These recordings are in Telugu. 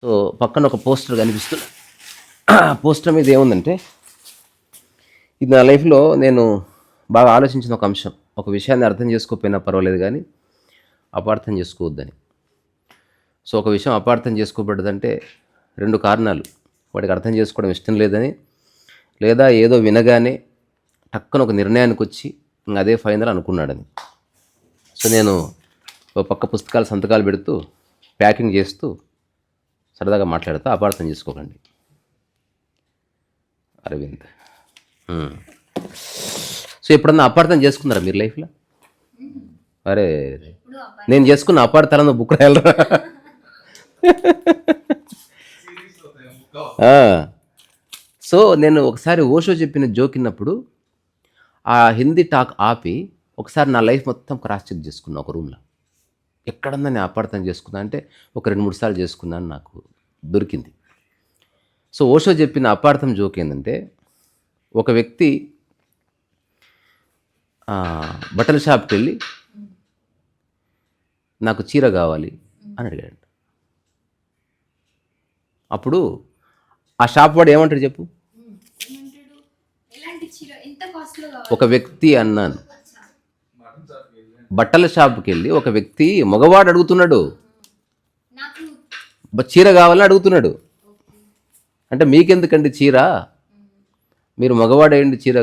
సో పక్కన ఒక పోస్టర్ కనిపిస్తుంది. పోస్టర్ మీద ఏముందంటే, ఇది నా లైఫ్లో నేను బాగా ఆలోచించిన ఒక అంశం. ఒక విషయాన్ని అర్థం చేసుకోకపోయినా పర్వాలేదు కానీ అపార్థం చేసుకోవద్దని. సో ఒక విషయం అపార్థం చేసుకోబడ్డదంటే 2 కారణాలు: వాడికి అర్థం చేసుకోవడం ఇష్టం లేదని, లేదా ఏదో వినగానే టక్కున ఒక నిర్ణయానికి వచ్చి ఇంక అదే ఫైనల్ అనుకున్నాడని. సో నేను ఒక పక్క పుస్తకాలు సంతకాలు పెడుతూ ప్యాకింగ్ చేస్తూ సరదాగా మాట్లాడుతూ అపార్థం చేసుకోకండి. అరవింద్. సో ఎప్పుడన్నా అపార్థం చేసుకున్నారా మీరు లైఫ్లో? అరే, నేను చేసుకున్న అపార్థాలను బుక్ రాయాలరా. సో నేను ఒకసారి ఓషో చెప్పిన జోక్ విన్నప్పుడు ఆ హిందీ టాక్ ఆపి ఒకసారి నా లైఫ్ మొత్తం క్రాస్ చెక్ చేసుకున్నా ఒక రూమ్లో. ఎక్కడన్నా నేను అపార్థం చేసుకున్నా అంటే ఒక 2-3 సార్లు చేసుకున్నాను, నాకు దొరికింది. సో ఓషో చెప్పిన అపార్థం జోక్ ఏంటంటే, ఒక వ్యక్తి బట్టల షాప్కి వెళ్ళి నాకు చీర కావాలి అని అడిగాడు. అప్పుడు ఆ షాప్ వాడు ఏమంటాడు చెప్పు? ఒక వ్యక్తి అన్నాను, బట్టల షాప్కి వెళ్ళి ఒక వ్యక్తి మగవాడు అడుగుతున్నాడు, చీర కావాలని అడుగుతున్నాడు. అంటే మీకెందుకండి చీర, మీరు మగవాడేంటి చీర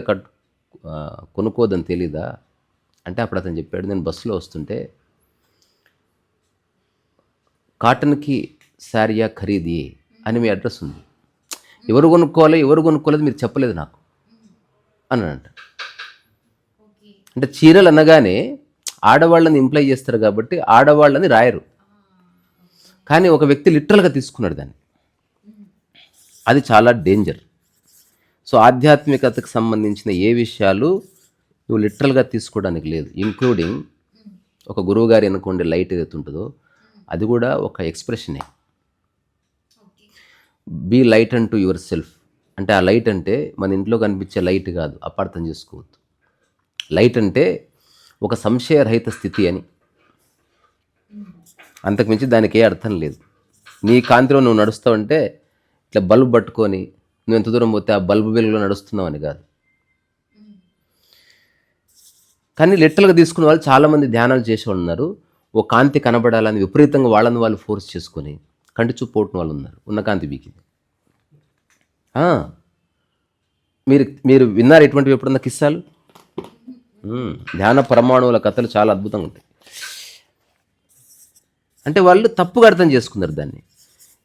కొనుక్కోదని తెలీదా అంటే, అప్పుడు అతను చెప్పాడు, నేను బస్సులో వస్తుంటే కాటన్కి శారీయా ఖరీదీ అని మీ అడ్రస్ ఉంది, ఎవరు కొనుక్కోవాలి ఎవరు కొనుక్కోలేదు మీరు చెప్పలేదు నాకు అన్నాడంట. అంటే చీరలు అనగానే ఆడవాళ్ళని ఇంప్లై చేస్తారు కాబట్టి ఆడవాళ్ళని రాయరు, కానీ ఒక వ్యక్తి లిటరల్గా తీసుకున్నాడు దాన్ని. అది చాలా డేంజర్. సో ఆధ్యాత్మికతకు సంబంధించిన ఏ విషయాలు నువ్వు లిటరల్గా తీసుకోవడానికి లేదు, ఇంక్లూడింగ్ ఒక గురువు గారి అనుకోండి లైట్ ఏదైతే ఉంటుందో అది కూడా ఒక ఎక్స్ప్రెషనే. Be light and to yourself అంటే, ఆ లైట్ అంటే మన ఇంట్లో కనిపించే లైట్ కాదు, అపార్థం చేసుకోవద్దు. లైట్ అంటే ఒక సంశయరహిత స్థితి అని, అంతకుమించి దానికి ఏ అర్థం లేదు. నీ కాంతిలో నువ్వు నడుస్తావంటే ఇట్లా బల్బు పట్టుకొని నువ్వు ఎంత దూరం పోతే ఆ బల్బు వెలుగులో నడుస్తున్నావు అని కాదు. కానీ లిటరల్గా తీసుకున్న వాళ్ళు చాలామంది ధ్యానాలు చేసేవాళ్ళు ఉన్నారు. ఓ కాంతి కనబడాలని విపరీతంగా వాళ్ళని వాళ్ళు ఫోర్స్ చేసుకొని కంటి చూపు పోటున వాళ్ళు ఉన్నారు, ఉన్న కాంతి బీకింది. మీరు విన్నారు ఇటువంటివి ఎప్పుడన్నా కిస్సాలు? ధ్యాన పరమాణువుల కథలు చాలా అద్భుతంగా ఉంటాయి. అంటే వాళ్ళు తప్పుగా అర్థం చేసుకున్నారు దాన్ని.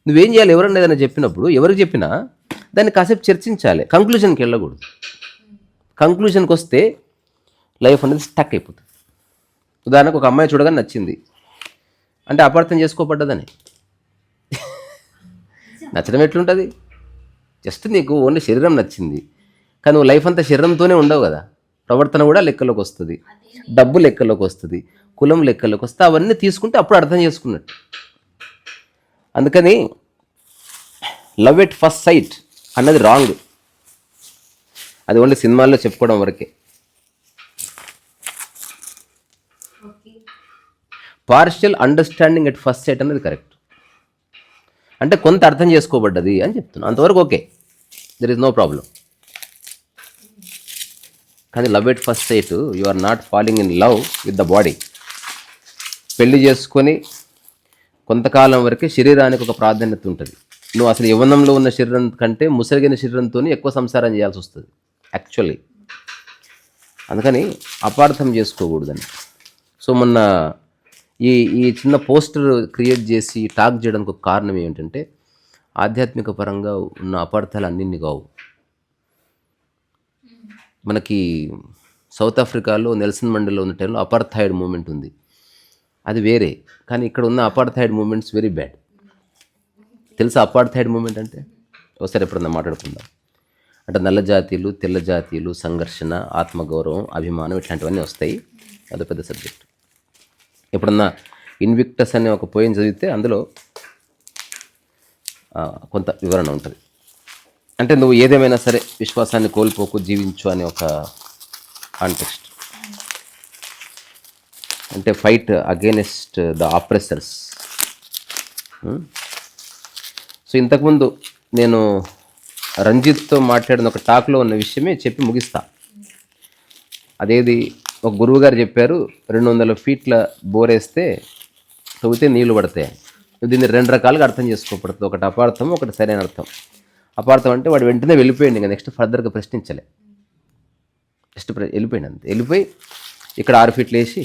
నువ్వేం చేయాలి, ఎవరన్నా ఏదైనా చెప్పినప్పుడు ఎవరికి చెప్పినా దాన్ని కాసేపు చర్చించాలి, కంక్లూజన్కి వెళ్ళకూడదు. కంక్లూజన్కి వస్తే లైఫ్ అనేది స్టక్ అయిపోతుంది. ఉదాహరణకు ఒక అమ్మాయి చూడగానే నచ్చింది అంటే అపార్థం చేసుకోబడ్డదని. నచ్చడం ఎట్లుంటుంది? జస్ట్ నీకు ఓన్లీ శరీరం నచ్చింది, కానీ నువ్వు లైఫ్ అంతా శరీరంతోనే ఉండవు కదా. ప్రవర్తన కూడా లెక్కలోకి వస్తుంది, డబ్బు లెక్కలోకి వస్తుంది, కులం లెక్కలోకి వస్తే అవన్నీ తీసుకుంటే అప్పుడు అర్థం చేసుకున్నట్టు. అందుకని లవ్ ఎట్ ఫస్ట్ సైట్ అన్నది రాంగ్. అది ఓన్లీ సినిమాల్లో చెప్పుకోవడం వరకే. Partial understanding at first sight అన్నది కరెక్ట్. అంటే కొంత అర్థం చేసుకోబడ్డది అని చెప్తున్నాను, అంతవరకు okay, there is no problem. కానీ love at first sight, you are not falling in love with the body. పెళ్లి చేసుకొని కొంతకాలం వరకే శరీరానికి ఒక ప్రాధాన్యత ఉంటుంది. నువ్వు అసలు యవ్వనంలో ఉన్న శరీరం కంటే ముసలిగిన శరీరంతో ఎక్కువ సంసారం చేయాల్సి వస్తుంది యాక్చువల్లీ. అందుకని అపార్థం చేసుకోకూడదని. సో మొన్న ఈ చిన్న పోస్టర్ క్రియేట్ చేసి టాక్ చేయడానికి ఒక కారణం ఏమిటంటే, ఆధ్యాత్మిక పరంగా ఉన్న అపార్థాలు అన్నింటినీ కావు. మనకి సౌత్ ఆఫ్రికాలో నెల్సన్ మండేలా ఉన్న టైంలో అపార్థైడ్ మూమెంట్ ఉంది, అది వేరే. కానీ ఇక్కడ ఉన్న అపార్థైడ్ మూమెంట్స్ వెరీ బ్యాడ్. తెలుసా అపార్థైడ్ మూమెంట్ అంటే? ఒకసారి ఎప్పుడన్నా మాట్లాడుకుందాం. అంటే నల్ల జాతీయులు తెల్ల జాతీయులు సంఘర్షణ, ఆత్మగౌరవం, అభిమానం ఇట్లాంటివన్నీ వస్తాయి. అదో పెద్ద సబ్జెక్ట్. ఎప్పుడన్నా ఇన్విక్టస్ అనే ఒక పోయం చదివితే అందులో కొంత వివరణ ఉంటుంది. అంటే నువ్వు ఏదేమైనా సరే విశ్వాసాన్ని కోల్పోకు, జీవించు అనే ఒక కాంటెక్స్ట్. అంటే ఫైట్ అగైనెస్ట్ ద ఆప్రెసర్స్. సో ఇంతకుముందు నేను రంజిత్తో మాట్లాడిన ఒక టాక్లో ఉన్న విషయమే చెప్పి ముగిస్తా. అదేది ఒక గురువు గారు చెప్పారు, 200 ఫీట్ల బోరేస్తే తవ్వితే నీళ్లు పడతాయి. దీన్ని 2 రకాలుగా అర్థం చేసుకోబడుతుంది. ఒకటి అపార్థం, ఒకటి సరైన అర్థం. అపార్థం అంటే వాడు వెంటనే వెళ్ళిపోయింది, ఇంకా నెక్స్ట్ ఫర్దర్గా ప్రశ్నించలే, వెళ్ళిపోయింది అంతే. వెళ్ళిపోయి ఇక్కడ 6 ఫీట్లు వేసి,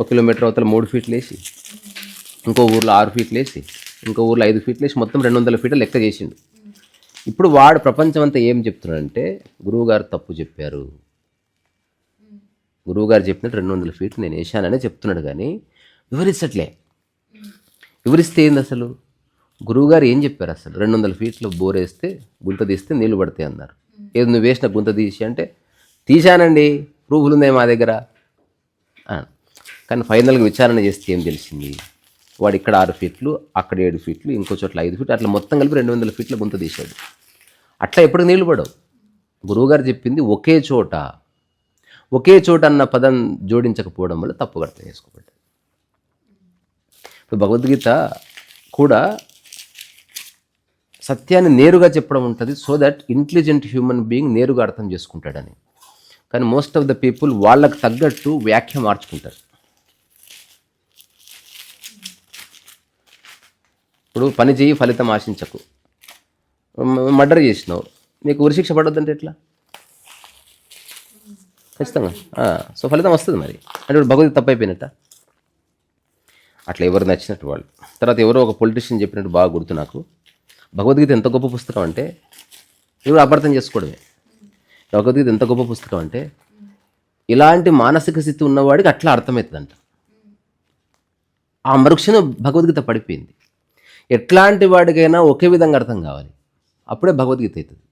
1 కిలోమీటర్ అవతల 3 ఫీట్లు వేసి, ఇంకో ఊర్లో 6 ఫీట్లు వేసి, ఇంకో ఊర్లో 5 ఫీట్లు వేసి, మొత్తం 200 ఫీట్లు లెక్క చేసిండు. ఇప్పుడు వాడు ప్రపంచం అంతా ఏం చెప్తున్నాడంటే గురువుగారు తప్పు చెప్పారు, గురువుగారు చెప్పినట్టు 200 ఫీట్లు నేను వేసాననే చెప్తున్నాడు, కానీ వివరించట్లే. వివరిస్తే ఏంది అసలు? గురువుగారు ఏం చెప్పారు అసలు? 200 ఫీట్లు బోరేస్తే గుంత తీస్తే నీళ్లు పడతాయి అన్నారు. ఏది నువ్వు వేసిన గుంత తీసి అంటే తీశానండి, ప్రూఫ్లు ఉన్నాయి మా దగ్గర. కానీ ఫైనల్గా విచారణ చేస్తే ఏం తెలిసింది? వాడు ఇక్కడ 6 ఫీట్లు, అక్కడ 7 ఫీట్లు, ఇంకో చోట్ల 5 ఫీట్లు, అట్లా మొత్తం కలిపి 200 ఫీట్ల గుంత తీశాడు. అట్లా ఎప్పుడు నీళ్లు పడవు. గురువుగారు చెప్పింది ఒకే చోట, ఒకే చోట అన్న పదం జోడించకపోవడం వల్ల తప్పుగా అర్థం చేసుకోబడ్డది. ఇప్పుడు భగవద్గీత కూడా సత్యాన్ని నేరుగా చెప్పడం ఉంటుంది, so that intelligent human being నేరుగా అర్థం చేసుకుంటాడని. కానీ మోస్ట్ ఆఫ్ ద పీపుల్ వాళ్ళకు తగ్గట్టు వ్యాఖ్య మార్చుకుంటారు. ఇప్పుడు పని చేయి ఫలితం ఆశించకు, మర్డర్ చేసినావు, నీకు ఉరిశిక్ష పడొద్దంటే ఎట్లా? ఖచ్చితంగా సో ఫలితం వస్తుంది మరి. అంటే భగవద్గీత తప్పైపోయినట్ట. అట్లా ఎవరు నచ్చినట్టు వాళ్ళు. తర్వాత ఎవరో ఒక పొలిటీషియన్ చెప్పినట్టు బాగా గుర్తు నాకు, భగవద్గీత ఎంత గొప్ప పుస్తకం అంటే, ఎవరు అపార్థం చేసుకోవడమే. భగవద్గీత ఎంత గొప్ప పుస్తకం అంటే ఇలాంటి మానసిక స్థితి ఉన్నవాడికి అట్లా అర్థమవుతుందంట. ఆ మరుక్షణం భగవద్గీత పడిపోయింది. ఎట్లాంటి వాడికైనా ఒకే విధంగా అర్థం కావాలి, అప్పుడే భగవద్గీత అవుతుంది.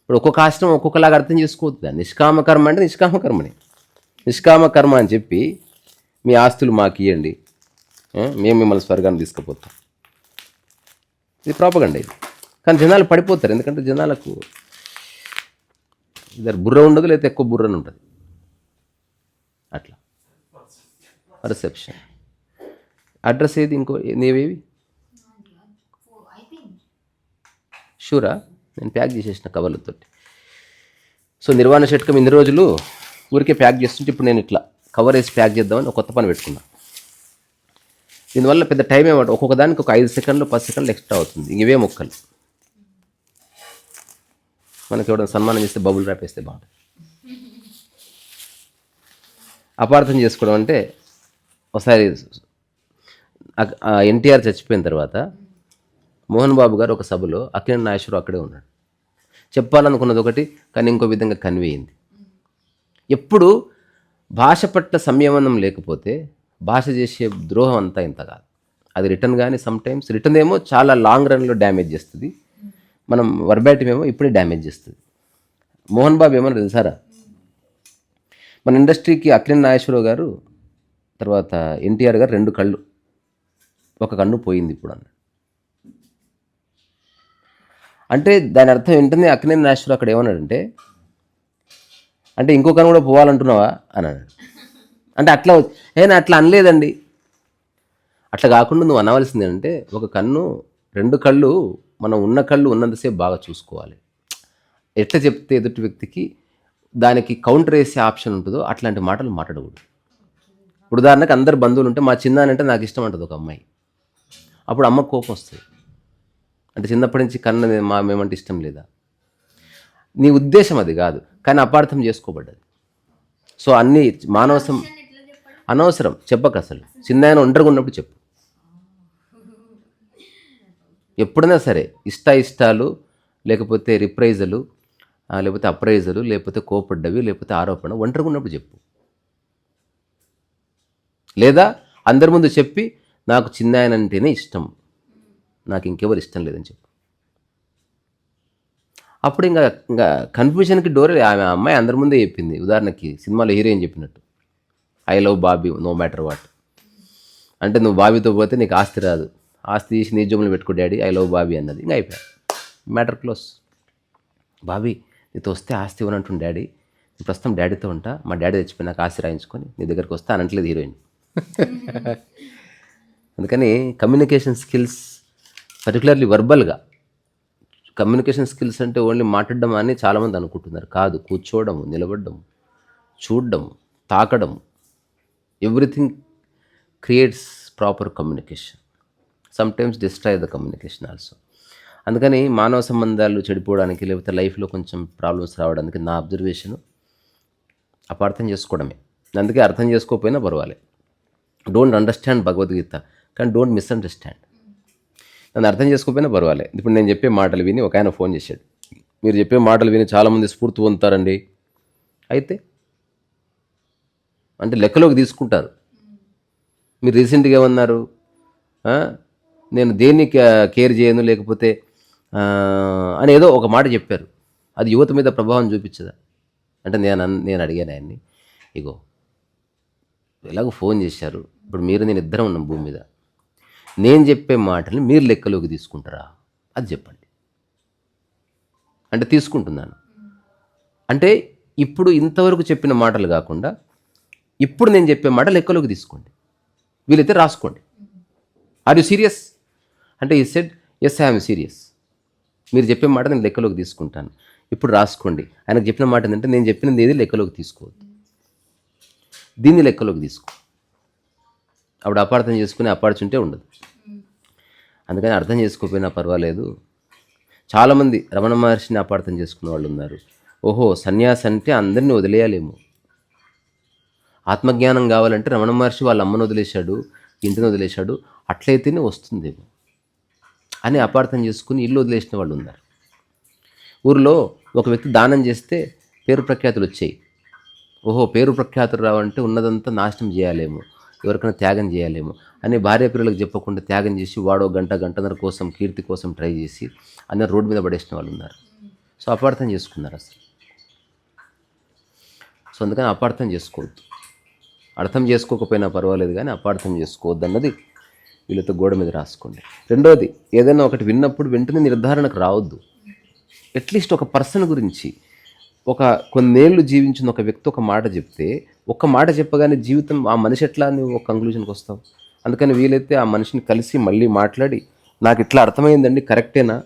ఇప్పుడు ఒక్కొక్క ఆశ్రమం ఒక్కొక్కలాగా అర్థం చేసుకోవద్దు. నిష్కామ కర్మ అంటే నిష్కామ కర్మని, నిష్కామ కర్మ అని చెప్పి మీ ఆస్తులు మాకు ఇవ్వండి, మేము మిమ్మల్ని స్వర్గాన్ని తీసుకుపోతాం. ఇది ప్రాపగండ ఇది. కానీ జనాలు పడిపోతారు, ఎందుకంటే జనాలకు ఇద్దరు బుర్ర ఉండదు, లేకపోతే ఎక్కువ బుర్రని ఉంటుంది. అట్లా పర్సెప్షన్. అడ్రస్ ఏది? ఇంకో నీవేవి షూరా? నేను ప్యాక్ చేసేసిన కవర్లతో. సో నిర్వాణ షట్కం ఇన్ని రోజులు ఊరికే ప్యాక్ చేస్తుంటే ఇప్పుడు నేను ఇట్లా కవర్ వేసి ప్యాక్ చేద్దామని ఒక కొత్త పని పెట్టుకున్నా. దీనివల్ల పెద్ద టైం ఏమంటే ఒక్కొక్క దానికి ఒక 5 సెకండ్లు 10 సెకండ్లు ఎక్స్ట్రా అవుతుంది. ఇవే మొక్కలు మనకి ఎవరైనా సన్మానం చేస్తే బబుల్ ర్యాప్ వేస్తే బాగుంటుంది. అపార్థం చేసుకోవడం అంటే ఒకసారి ఎన్టీఆర్ చచ్చిపోయిన తర్వాత మోహన్ బాబు గారు ఒక సభలో అక్కినేని నాగేశ్వరరావు అక్కడే ఉన్నాడు. చెప్పాలనుకున్నది ఒకటి, కానీ ఇంకో విధంగా కన్వే అయింది. ఎప్పుడు భాష పట్ల సంయమనం లేకపోతే భాష చేసే ద్రోహం అంతా ఇంత కాదు. అది రిటర్న్ కానీ సమ్టైమ్స్ రిటర్న్ ఏమో చాలా లాంగ్ రన్లో డ్యామేజ్ చేస్తుంది, మనం వర్బాటివ్ ఏమో ఇప్పుడే డ్యామేజ్ చేస్తుంది. మోహన్ బాబు ఏమన్నా తెలుసారా, మన ఇండస్ట్రీకి అక్కినేని నాగేశ్వరరావు గారు తర్వాత ఎన్టీఆర్ గారు 2 కళ్ళు, ఒక కన్ను పోయింది ఇప్పుడు అన్నాడు. అంటే దాని అర్థం ఏంటంటే అక్కినేని నాగేశ్వరరావు అక్కడ ఏమన్నాడంటే, అంటే ఇంకో కన్ను కూడా పోవాలంటున్నావా అని అన్నాడు. అంటే అట్లా నేను అట్లా అనలేదండి. అట్లా కాకుండా నువ్వు అనవలసింది అంటే ఒక కన్ను 2 కళ్ళు, మనం ఉన్న కళ్ళు ఉన్నంతసేపు బాగా చూసుకోవాలి. ఎట్లా చెప్తే ఎదుటి వ్యక్తికి దానికి కౌంటర్ వేసే ఆప్షన్ ఉంటుందో అట్లాంటి మాటలు మాట్లాడకూడదు. ఇప్పుడు ఉదాహరణకు అందరు బంధువులు ఉంటే మా చిన్నానంటే నాకు ఇష్టం అంటుంది ఒక అమ్మాయి, అప్పుడు అమ్మకు కోపం వస్తుంది. అంటే చిన్నప్పటి నుంచి కన్న మేమంటే ఇష్టం లేదా? నీ ఉద్దేశం అది కాదు, కానీ అపార్థం చేసుకోబడ్డది. సో అన్నీ మానవసం అనవసరం చెప్పక, అసలు చిన్న ఆయన ఒంటరిగా ఉన్నప్పుడు చెప్పు. ఎప్పుడైనా సరే ఇష్టాలు, లేకపోతే రిప్రైజలు, లేకపోతే అప్రైజలు, లేకపోతే కోపడ్డవి, లేకపోతే ఆరోపణ ఒంటరిగా ఉన్నప్పుడు చెప్పు. లేదా అందరి ముందు చెప్పి నాకు చిన్న ఆయన అంటేనే ఇష్టం, నాకు ఇంకెవరు ఇష్టం లేదని చెప్పు. అప్పుడు ఇంకా కన్ఫ్యూజన్కి డోరే. ఆమె అమ్మాయి అందరి ముందే చెప్పింది. ఉదాహరణకి సినిమాలో హీరోయిన్ చెప్పినట్టు, I love Bobby no matter what. అంటే నువ్వు బాబీతో పోతే నీకు ఆస్తి రాదు, ఆస్తి తీసి నీ జోబులు పెట్టుకో డాడీ, ఐ లవ్ బాబీ అన్నది. ఇంకా అయిపోయా, మ్యాటర్ క్లోజ్. బాబీ నీతో వస్తే ఆస్తి ఇవ్వనంటుంది డాడీ, నేను ప్రస్తుతం డాడీతో ఉంటా, మా డాడీ తెచ్చిపోయి నాకు ఆస్తి రాయించుకొని నీ దగ్గరికి వస్తా అనట్లేదు హీరోయిన్. అందుకని కమ్యూనికేషన్ స్కిల్స్ పర్టికులర్లీ వర్బల్గా కమ్యూనికేషన్ స్కిల్స్ అంటే ఓన్లీ మాట్లాడడం అని చాలామంది అనుకుంటున్నారు. కాదు, కూర్చోవడము, నిలబడడం, చూడడం, తాకడం, everything creates proper communication. Sometimes destroy the communication also. అందుకని మానవ సంబంధాలు చెడిపోవడానికి లేకపోతే లైఫ్లో కొంచెం ప్రాబ్లమ్స్ రావడానికి నా అబ్జర్వేషను అపార్థం చేసుకోవడమే. అందుకే అర్థం చేసుకోకపోయినా పర్వాలేదు. డోంట్ అండర్స్టాండ్ భగవద్గీత, కానీ డోంట్ మిస్అండర్స్టాండ్. నన్ను అర్థం చేసుకోకపోయినా పర్వాలేదు. ఇప్పుడు నేను చెప్పే మాటలు విని ఒక ఆయన ఫోన్ చేశాడు, మీరు చెప్పే మాటలు విని చాలామంది స్ఫూర్తి పొందుతారండి. అయితే అంటే లెక్కలోకి తీసుకుంటారు. మీరు రీసెంట్గా ఏమన్నారు, నేను దేన్ని కేర్ చేయను లేకపోతే అని ఏదో ఒక మాట చెప్పారు. అది యువత మీద ప్రభావం చూపించదా అంటే నేను అడిగాను ఆయన్ని, ఇగో ఎలాగో ఫోన్ చేశారు, ఇప్పుడు మీరు నేను ఇద్దరం ఉన్నాం భూమి మీద, నేను చెప్పే మాటల్ని మీరు లెక్కలోకి తీసుకుంటారా అది చెప్పండి. అంటే తీసుకుంటున్నాను అంటే ఇప్పుడు ఇంతవరకు చెప్పిన మాటలు కాకుండా ఇప్పుడు నేను చెప్పే మాట లెక్కలోకి తీసుకోండి, వీలైతే రాసుకోండి. ఆర్ యూ సీరియస్ అంటే ఈ సెడ్ ఎస్ ఐఎమ్ సీరియస్, మీరు చెప్పే మాట నేను లెక్కలోకి తీసుకుంటాను, ఇప్పుడు రాసుకోండి. ఆయనకు చెప్పిన మాట ఏంటంటే నేను చెప్పినది ఏది లెక్కలోకి తీసుకోవద్దు, దీన్ని లెక్కలోకి తీసుకో. అప్పుడు అపార్థం చేసుకుని అపార్చుంటే ఉండదు. అందుకని అర్థం చేసుకోకపోయినా పర్వాలేదు. చాలామంది రమణ మహర్షిని అపార్థం చేసుకున్న వాళ్ళు ఉన్నారు. ఓహో సన్యాసి అంటే అందరినీ వదిలేయాలేమో, ఆత్మజ్ఞానం కావాలంటే రమణ మహర్షి వాళ్ళ అమ్మను వదిలేశాడు, ఇంటిని వదిలేశాడు, అట్లయితేనే వస్తుందేమో అని అపార్థం చేసుకుని ఇల్లు వదిలేసిన వాళ్ళు ఉన్నారు. ఊరిలో ఒక వ్యక్తి దానం చేస్తే పేరు ప్రఖ్యాతులు వచ్చాయి. ఓహో పేరు ప్రఖ్యాతులు రావంటే ఉన్నదంతా నాశనం చేయాలేమో, ఎవరికైనా త్యాగం చేయాలేమో అని భార్య పిల్లలకు చెప్పకుండా త్యాగం చేసి వాడో గంటన్నర కోసం కీర్తి కోసం ట్రై చేసి అందరు రోడ్డు మీద పడేసిన వాళ్ళు ఉన్నారు. సో అపార్థం చేసుకున్నారు అసలు. సో అందుకని అపార్థం చేసుకోవద్దు. అర్థం చేసుకోకపోయినా పర్వాలేదు కానీ అపార్థం చేసుకోవద్దు అన్నది వీళ్ళతో గోడ మీద రాసుకోండి. రెండోది, ఏదైనా ఒకటి విన్నప్పుడు వెంటనే నిర్ధారణకు రావద్దు. అట్లీస్ట్ ఒక పర్సన్ గురించి ఒక కొన్నేళ్ళు జీవించిన ఒక వ్యక్తి ఒక మాట చెప్తే, ఒక్క మాట చెప్పగానే జీవితం ఆ మనిషి ఎట్లా నువ్వు ఒక కంక్లూజన్కి వస్తావు. అందుకని వీలైతే ఆ మనిషిని కలిసి మళ్ళీ మాట్లాడి, నాకు ఇట్లా అర్థమైందండి, కరెక్టేనా,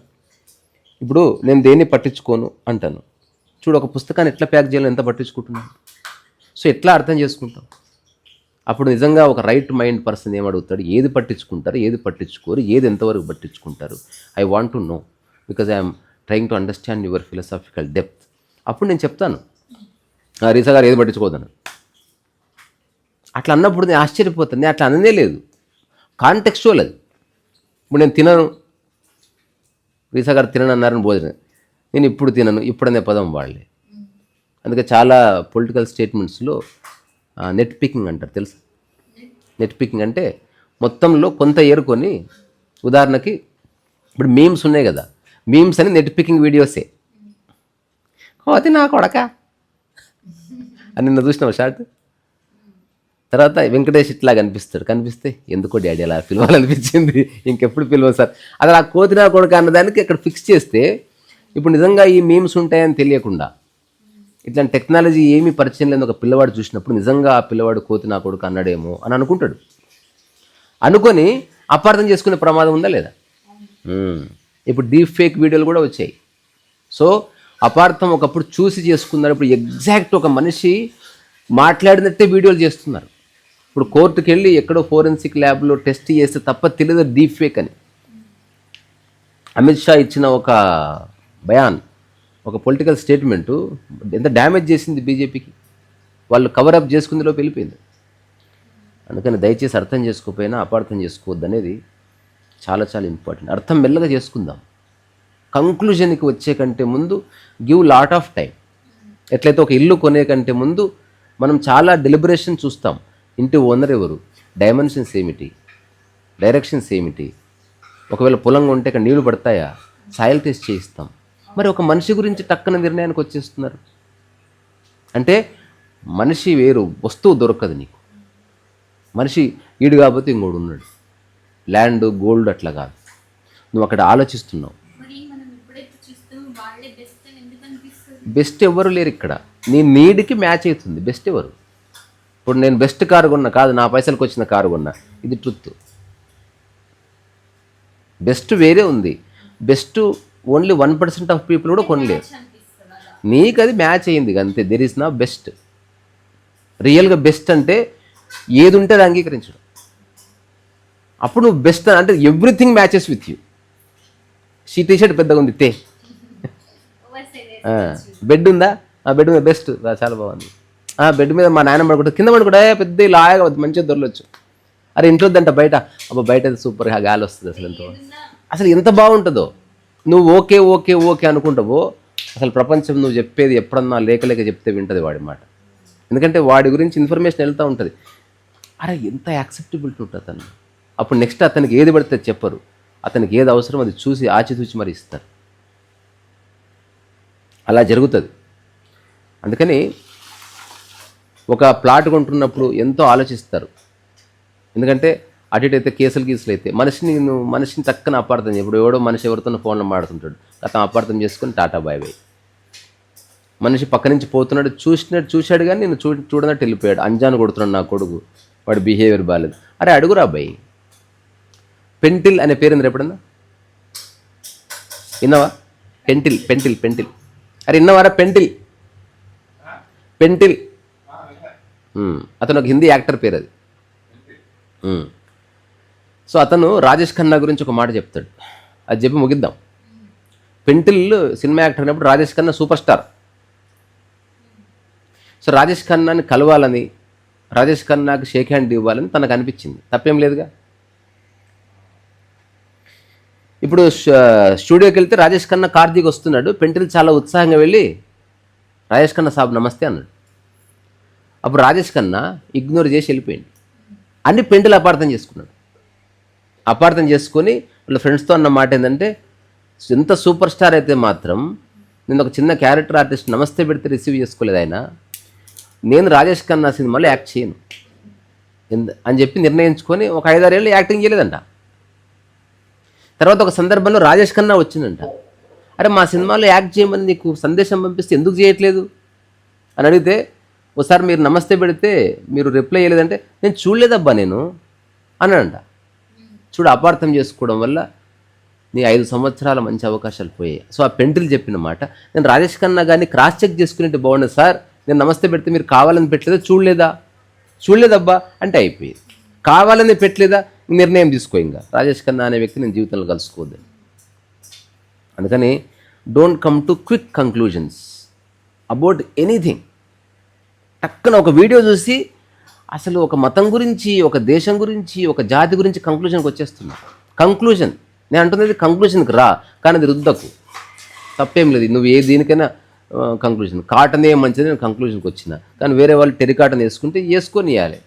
ఇప్పుడు నేను దేన్ని పట్టించుకోను అంటాను. చూడు, ఒక పుస్తకాన్ని ఎట్లా ప్యాక్ చేయాలని ఎంత పట్టించుకుంటున్నాను. సో ఎట్లా అర్థం చేసుకుంటాం. అప్పుడు నిజంగా ఒక రైట్ మైండ్ పర్సన్ ఏమడుగుతాడు, ఏది పట్టించుకుంటారు, ఏది పట్టించుకోరు, ఏది ఎంతవరకు పట్టించుకుంటారు. I want to know because I'm trying to understand your philosophical depth. అప్పుడు నేను చెప్తాను, రీసా గారు ఏది పట్టించుకోదను. అట్లా అన్నప్పుడు నేను ఆశ్చర్యపోతాను. నేను అట్లా అననే లేదు, కాంటెక్స్చువల్ అది. ఇప్పుడు నేను తినను, రీసా గారు తినను అన్నారని భోజనం, నేను ఇప్పుడు తినను, ఇప్పుడనే పదం వాళ్ళే. అందుకే చాలా పొలిటికల్ స్టేట్మెంట్స్లో నెట్ పికింగ్ అంటారు, తెలుసా? నెట్ పికింగ్ అంటే మొత్తంలో కొంత ఏరుకొని, ఉదాహరణకి ఇప్పుడు మీమ్స్ ఉన్నాయి కదా, మీమ్స్ అని నెట్ పికింగ్ వీడియోసే. అది నా కొడక అని నిన్న చూసినావు షార్ట్. తర్వాత వెంకటేష్ ఇట్లా కనిపిస్తే ఎందుకో డాడీ అలా పిలవాలనిపించింది, ఇంకెప్పుడు పిలవదు సార్. అది ఆ కోతి నా కొడక అన్నదానికి ఇక్కడ ఫిక్స్ చేస్తే, ఇప్పుడు నిజంగా ఈ మీమ్స్ ఉంటాయని తెలియకుండా ఇట్లాంటి టెక్నాలజీ ఏమీ పరిచయం లేని ఒక పిల్లవాడు చూసినప్పుడు నిజంగా ఆ పిల్లవాడు కోతి నా కొడుకు అన్నాడేమో అని అనుకుంటాడు. అనుకొని అపార్థం చేసుకునే ప్రమాదం ఉందా లేదా? ఇప్పుడు డీప్ ఫేక్ వీడియోలు కూడా వచ్చాయి. సో అపార్థం ఒకప్పుడు చూసి చేసుకున్నారు, ఇప్పుడు ఎగ్జాక్ట్ ఒక మనిషి మాట్లాడినట్టే వీడియోలు చేస్తున్నారు. ఇప్పుడు కోర్టుకు వెళ్ళి ఎక్కడో ఫోరెన్సిక్ ల్యాబ్లో టెస్ట్ చేస్తే తప్ప తెలియదు డీప్ ఫేక్ అని. అమిత్ షా ఇచ్చిన ఒక బయాన్, ఒక పొలిటికల్ స్టేట్మెంటు ఎంత డ్యామేజ్ చేసింది బీజేపీకి. వాళ్ళు కవరప్ చేసుకుందిలో వెళ్ళిపోయింది. అందుకని దయచేసి అర్థం చేసుకోకపోయినా అపార్థం చేసుకోవద్దు అనేది చాలా చాలా ఇంపార్టెంట్. అర్థం మెల్లగా చేసుకుందాం. కంక్లూజన్కి వచ్చే కంటే ముందు గివ్ లాట్ ఆఫ్ టైం. ఎట్లయితే ఒక ఇల్లు కొనే కంటే ముందు మనం చాలా డెలిబరేషన్ చూస్తాం. ఇంటి ఓనర్ ఎవరు, డైమెన్షన్స్ ఏమిటి, డైరెక్షన్స్ ఏమిటి, ఒకవేళ పొలం ఉంటే ఇక్కడ నీళ్లు పడతాయా, సాయిల్ టెస్ట్ చేయిస్తాం. మరి ఒక మనిషి గురించి టక్కన నిర్ణయానికి వచ్చేస్తున్నారు అంటే మనిషి వేరు, వస్తువు దొరకదు నీకు. మనిషి ఈడు కాకపోతే ఇంకోడు ఉన్నాడు, ల్యాండ్ గోల్డ్ అట్లా కాదు. నువ్వు అక్కడ ఆలోచిస్తున్నావు. బెస్ట్ ఎవరు లేరు ఇక్కడ, నీ నీడ్కి మ్యాచ్ అవుతుంది బెస్ట్ ఎవరు. ఇప్పుడు నేను బెస్ట్ కారు కొన్నా కాదు, నా పైసలకు వచ్చిన కారు కొన్నా, ఇది ట్రుత్. బెస్ట్ వేరే ఉంది. బెస్ట్ ఓన్లీ 1% ఆఫ్ పీపుల్ కూడా కొనలేరు. నీకు అది మ్యాచ్ అయ్యింది అంతే. దెర్ ఈస్ నా బెస్ట్. రియల్గా బెస్ట్ అంటే ఏది ఉంటే అది అంగీకరించడం. అప్పుడు నువ్వు బెస్ట్ అంటే everything matches with you. T shirt పెద్దగా ఉంది తే, బెడ్ ఉందా, బెడ్ మీద బెస్ట్, చాలా బాగుంది. బెడ్ మీద మా నాయన పడుకుంటుంది, కింద పడుకుంటే పెద్ద లాగా మంచిగా దొరలొచ్చు. అరే ఇంట్లో వద్దంట, బయట అబ్బా బయట సూపర్గా గాలి వస్తుంది. అసలు ఎంత బాగుంటుందో. నువ్వు ఓకే ఓకే ఓకే అనుకుంటావో అసలు ప్రపంచం నువ్వు చెప్పేది ఎప్పుడన్నా లేక చెప్తే వింటుంది వాడి మాట. ఎందుకంటే వాడి గురించి ఇన్ఫర్మేషన్ వెళ్తూ ఉంటుంది. అరే ఎంత యాక్సెప్టబిలిటీ ఉంటుంది అతను. అప్పుడు నెక్స్ట్ అతనికి ఏది పడితే చెప్పరు, అతనికి ఏది అవసరం అది చూసి ఆచితూచి మరి ఇస్తారు. అలా జరుగుతుంది. అందుకని ఒక ప్లాట్ కొంటున్నప్పుడు ఎంతో ఆలోచిస్తారు. ఎందుకంటే అటు ఇటు అయితే కేసులు అయితే మనిషిని చక్కన అపార్థం ఇప్పుడు ఎవడో మనిషి ఎవరితో ఫోన్లో మాడుతుంటాడు, అతను అపార్థం చేసుకుని టాటా బాయ్ బాయ్. మనిషి పక్క నుంచి పోతున్నాడు, చూశాడు కానీ నేను చూడనట్టు వెళ్ళిపోయాడు. అంజాను కొడుతున్నాడు నా కొడుకు, వాడి బిహేవియర్ బాగాలేదు. అరే అడుగురా అబ్బాయి. పెంటిల్ అనే పేరు ఉంది ఎప్పుడన్నా విన్నావా? పెంటిల్ పెంటిల్ పెంటిల్ అరే విన్నావారా? పెంటిల్ పెంటిల్ అతను ఒక హిందీ యాక్టర్ పేరు అది. సో అతను రాజేష్ ఖన్నా గురించి ఒక మాట చెప్తాడు, అది చెప్పి ముగిద్దాం. పెంటిల్ సినిమా యాక్టర్ అయినప్పుడు Rajesh Khanna super star. So Rajesh ఖన్నాని కలవాలని, రాజేష్ ఖన్నాకి షేక్ హ్యాండ్ ఇవ్వాలని తనకు అనిపించింది. తప్పేం లేదుగా. ఇప్పుడు స్టూడియోకి వెళ్తే రాజేష్ ఖన్నా కార్ దిగి వస్తున్నాడు. పెంటిల్ చాలా ఉత్సాహంగా వెళ్ళి రాజేష్ ఖన్నా సాబ్ నమస్తే అన్నాడు. అప్పుడు రాజేష్ ఖన్నా ఇగ్నోర్ చేసి వెళ్ళిపోయింది. అన్ని పెంటిల్ అపార్థం చేసుకున్నాడు. అపార్థం చేసుకొని వాళ్ళ ఫ్రెండ్స్తో అన్న మాట ఏంటంటే, ఎంత సూపర్ స్టార్ అయితే మాత్రం నేను ఒక చిన్న క్యారెక్టర్ ఆర్టిస్ట్ నమస్తే పెడితే రిసీవ్ చేసుకోలేదు ఆయన, నేను రాజేష్ ఖన్నా సినిమాలో యాక్ట్ చేయను అని చెప్పి నిర్ణయించుకొని ఒక 5-6 ఏళ్ళు యాక్టింగ్ చేయలేదంట. తర్వాత ఒక సందర్భంలో రాజేష్ ఖన్నా వచ్చిందంట. అరే మా సినిమాలో యాక్ట్ చేయమని నీకు సందేశం పంపిస్తే ఎందుకు చేయట్లేదు అని అడిగితే, ఒకసారి మీరు నమస్తే పెడితే మీరు రిప్లై చేయలేదంటే నేను చూడలేదబ్బా నేను అన్నాడంట. చూడు, అపార్థం చేసుకోవడం వల్ల నీ 5 సంవత్సరాల మంచి అవకాశాలు పోయాయి. సో ఆ పెంటిల్ చెప్పిన మాట నేను రాజేష్ ఖన్నా గారిని క్రాస్ చెక్ చేసుకునేట్టు బాగుండదు సార్, నేను నమస్తే పెడితే మీరు కావాలని పెట్టలేదా, చూడలేదబ్బా అంటే అయిపోయింది. కావాలని పెట్టలేదా, నిర్ణయం తీసుకో. ఇంకా రాజేష్ ఖన్నా అనే వ్యక్తి నేను జీవితంలో కలుసుకోవద్దని. అందుకని don't come to quick conclusions about anything. టక్కున ఒక వీడియో చూసి అసలు ఒక మతం గురించి, ఒక దేశం గురించి, ఒక జాతి గురించి కంక్లూజన్కి వచ్చేస్తున్నా. కంక్లూజన్ నేను అంటున్నది కంక్లూజన్కి రా, కానీ అది రుద్దకు. తప్పేం లేదు. నువ్వు ఏ దీనికైనా కంక్లూజన్ కాటనే మంచిది నేను కంక్లూజన్కి వచ్చిన, కానీ వేరే వాళ్ళు టెరికాటన్ వేసుకుంటే వేసుకొని ఇవ్వాలి.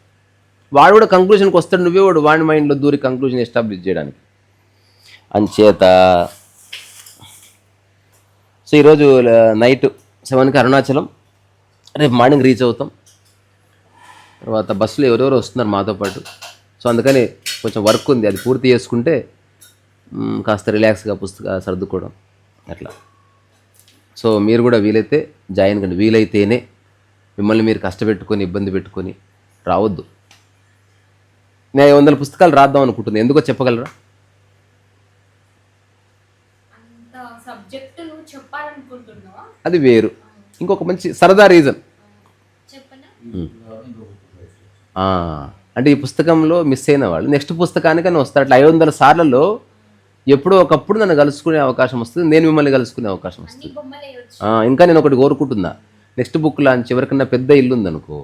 వాడు కూడా కంక్లూజన్కి వస్తాడు, నువ్వే వాడి మైండ్లో దూరి కంక్లూజన్ ఎస్టాబ్లిష్ చేయడానికి. అంచేత సో ఈరోజు నైట్ 7కి అరుణాచలం, రేపు మార్నింగ్ రీచ్ అవుతాం. తర్వాత బస్సులో ఎవరెవరు వస్తున్నారు మాతో పాటు. సో అందుకని కొంచెం వర్క్ ఉంది, అది పూర్తి చేసుకుంటే కాస్త రిలాక్స్గా పుస్తకాలు సర్దుకోవడం అట్లా. సో మీరు కూడా వీలైతే జాయిన్ కండి. వీలైతేనే, మిమ్మల్ని మీరు కష్టపెట్టుకొని ఇబ్బంది పెట్టుకొని రావద్దు. నేను 500 పుస్తకాలు రాద్దాం అనుకుంటుంది, ఎందుకో చెప్పగలరా? అది వేరు. ఇంకొక మంచి సరదా రీజన్ అంటే ఈ పుస్తకంలో మిస్ అయిన వాళ్ళు నెక్స్ట్ పుస్తకానికని వస్తారు. అట్లా 500 సార్లలో ఎప్పుడో ఒకప్పుడు నన్ను కలుసుకునే అవకాశం వస్తుంది, నేను మిమ్మల్ని కలుసుకునే అవకాశం వస్తుంది. ఇంకా నేను ఒకటి కోరుకుంటున్నా, నెక్స్ట్ బుక్ లాంచ్ ఎవరికన్నా పెద్ద ఇల్లు ఉందనుకో,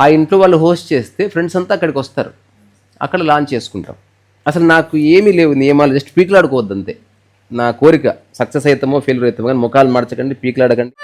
ఆ ఇంట్లో వాళ్ళు హోస్ట్ చేస్తే ఫ్రెండ్స్ అంతా అక్కడికి వస్తారు, అక్కడ లాంచ్ చేసుకుంటాం. అసలు నాకు ఏమీ లేవు నియమాలు, జస్ట్ పీకులాడుకోవద్దు అంతే. నా కోరిక సక్సెస్ అవుతామో ఫెయిల్యూర్ అవుతామో కానీ ముఖాలు మార్చకండి, పీకులాడకండి.